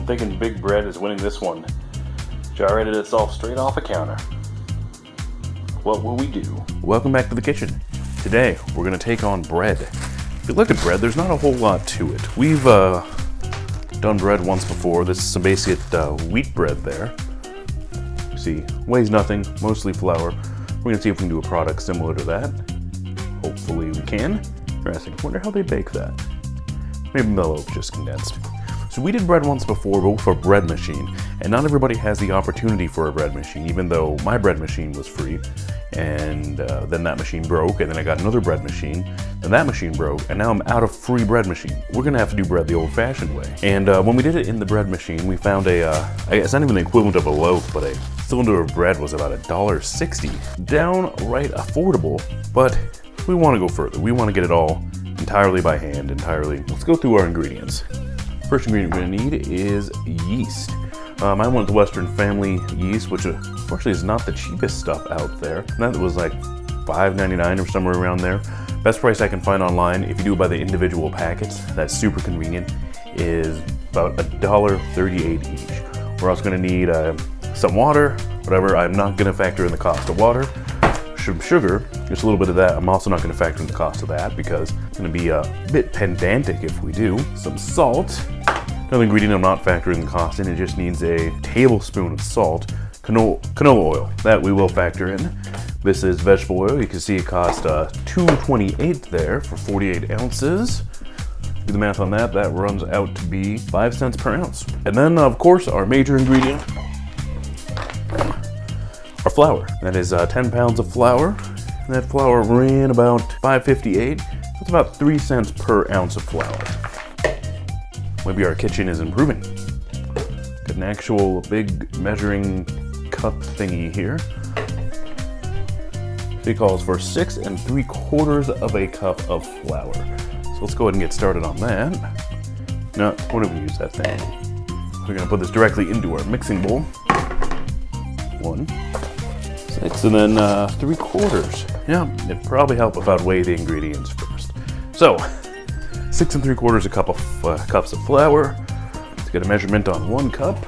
I'm thinking Big Bread is winning this one. Gyrated itself straight off a counter. What will we do? Welcome back to the kitchen. Today, we're gonna take on bread. If you look at bread, there's not a whole lot to it. We've done bread once before. This is some basic wheat bread there. You see, weighs nothing, mostly flour. We're gonna see if we can do a product similar to that. Hopefully we can. Interesting, I wonder how they bake that. Maybe the loaf just condensed. So we did bread once before, but with a bread machine. And not everybody has the opportunity for a bread machine, even though my bread machine was free. And then that machine broke, and then I got another bread machine, and that machine broke, and now I'm out of free bread machine. We're gonna have to do bread the old-fashioned way. And when we did it in the bread machine, we found it's not even the equivalent of a loaf, but a cylinder of bread was about $1.60. Downright affordable, but we wanna go further. We wanna get it all entirely by hand, Let's go through our ingredients. First ingredient we're gonna need is yeast. I went with the Western Family yeast, which unfortunately is not the cheapest stuff out there. That was like $5.99 or somewhere around there. Best price I can find online, if you do it by the individual packets, that's super convenient, is about $1.38 each. We're also gonna need some water, whatever. I'm not gonna factor in the cost of water. Some sugar, just a little bit of that. I'm also not gonna factor in the cost of that because it's gonna be a bit pedantic if we do. Some salt. Another ingredient I'm not factoring the cost in, it just needs a tablespoon of salt. Canola oil, that we will factor in. This is vegetable oil. You can see it cost $2.28 there for 48 ounces. Do the math on that, that runs out to be 5 cents per ounce. And then, of course, our major ingredient, our flour. That is 10 pounds of flour. And that flour ran about $5.58. That's about 3 cents per ounce of flour. Maybe our kitchen is improving. Got an actual big measuring cup thingy here. It calls for 6 3/4 of a cup of flour. So let's go ahead and get started on that. No, what do we use that thing? We're gonna put this directly into our mixing bowl. 1, 6, and then 3/4. Yeah, it'd probably help if I'd weigh the ingredients first. So, 6 3/4 cups of flour. Let's get a measurement on 1 cup.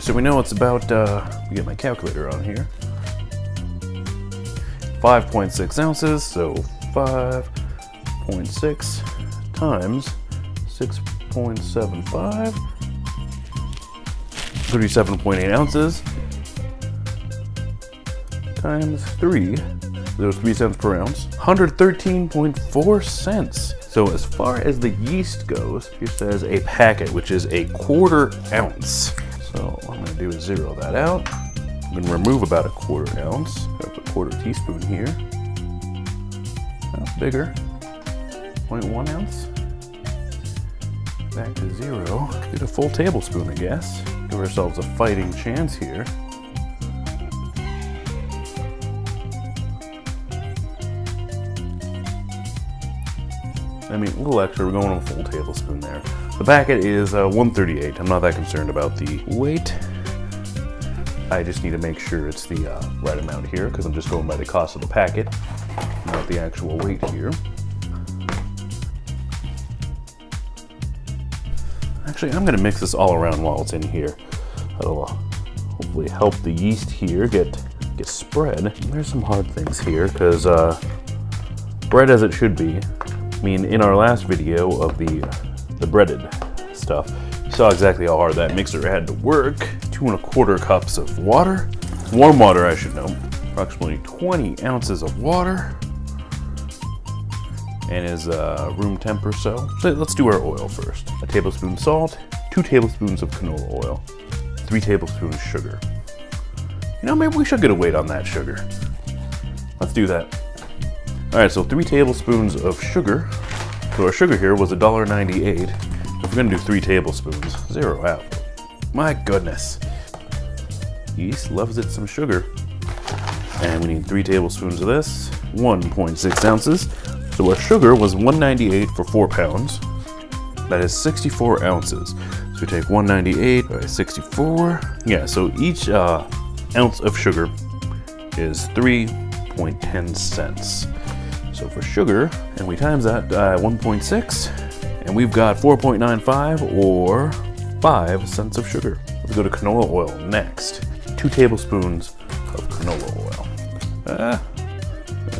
So we know it's about, let me get my calculator on here. 5.6 ounces, so 5.6 times 6.75, 37.8 ounces, times 3. Those 3 cents per ounce, 113.4 cents. So as far as the yeast goes, here says a packet, which is a 1/4 ounce. So what I'm gonna do is zero that out. I'm gonna remove about a 1/4 ounce. I'll put a 1/4 teaspoon here. That's bigger, 0.1 ounce. Back to 0. Get a full tablespoon, I guess. Give ourselves a fighting chance here. I mean, a little extra, we're going with a full tablespoon there. The packet is 138. I'm not that concerned about the weight. I just need to make sure it's the right amount here because I'm just going by the cost of the packet, not the actual weight here. Actually, I'm gonna mix this all around while it's in here. That'll hopefully help the yeast here get spread. There's some hard things here because bread as it should be. I mean, in our last video of the breaded stuff, you saw exactly how hard that mixer had to work. 2 1/4 cups of water. Warm water, I should know. Approximately 20 ounces of water. And is room temp or so. So let's do our oil first. A tablespoon salt, 2 tablespoons of canola oil, 3 tablespoons sugar. You know, maybe we should get a weight on that sugar. Let's do that. All right, so 3 tablespoons of sugar. So our sugar here was $1.98. If we're gonna do 3 tablespoons, zero out. My goodness. Yeast loves it some sugar. And we need 3 tablespoons of this, 1.6 ounces. So our sugar was $1.98 for 4 pounds. That is 64 ounces. So we take 198 by 64. Yeah, so each ounce of sugar is 3.10 cents. So for sugar, and we times that 1.6, And we've got 4.95 or 5 cents of sugar. Let's go to canola oil next. 2 tablespoons of canola oil. A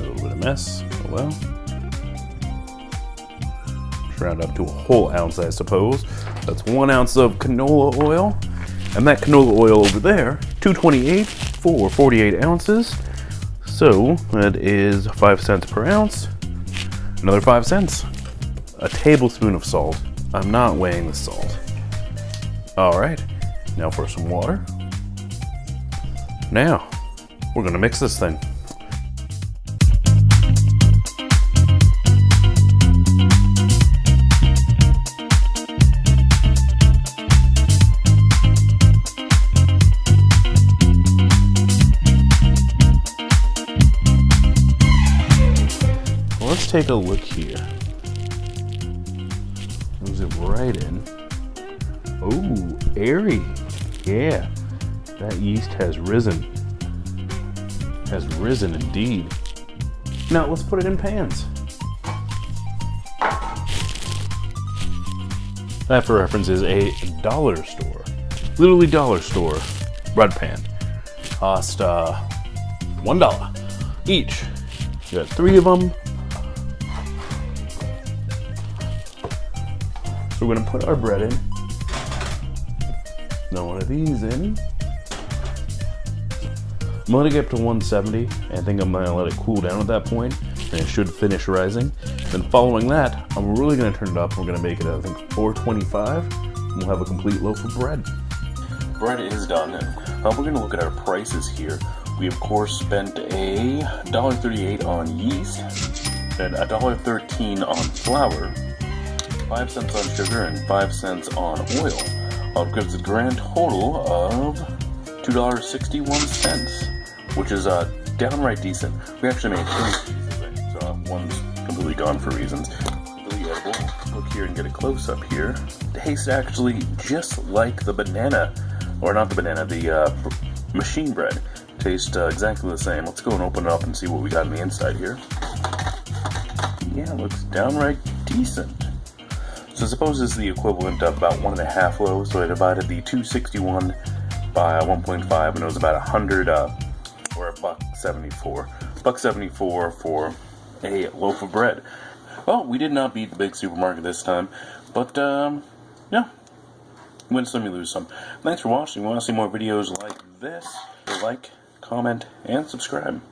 little bit of mess. Oh well. Let's round up to a whole ounce, I suppose. That's 1 ounce of canola oil. And that canola oil over there, 228 for 48 ounces. So that is 5 cents per ounce. Another 5 cents. A tablespoon of salt. I'm not weighing the salt. All right, now for some water. Now, we're gonna mix this thing. Let's take a look here. Moves it right in. Oh, airy. Yeah, that yeast has risen. Has risen indeed. Now let's put it in pans. That, for reference, is a dollar store. Literally dollar store bread pan. Cost $1 each. You got 3 of them. So we're gonna put our bread in. Now one of these in. I'm gonna get up to 170. I think I'm gonna let it cool down at that point, and it should finish rising. Then following that, I'm really gonna turn it up. We're gonna make it, I think, 425. And we'll have a complete loaf of bread. Bread is done, and we're gonna look at our prices here. We of course spent a $1.38 on yeast, and $1.13 on flour, 5 cents on sugar, and 5 cents on oil. Gives a grand total of $2.61, which is downright decent. We actually made 3 pieces, so one's completely gone for reasons. Completely edible. Look here and get a close up here. Tastes actually just like the banana, or not the banana, the machine bread. Tastes exactly the same. Let's go and open it up and see what we got on the inside here. Yeah, it looks downright decent. So suppose this is the equivalent of about 1.5 loaves, so I divided the 261 by 1.5, and it was about 100, or $1.74. $1.74 for a loaf of bread. Well, we did not beat the big supermarket this time, but, yeah. Win some, you lose some. Thanks for watching. If you want to see more videos like this, like, comment, and subscribe.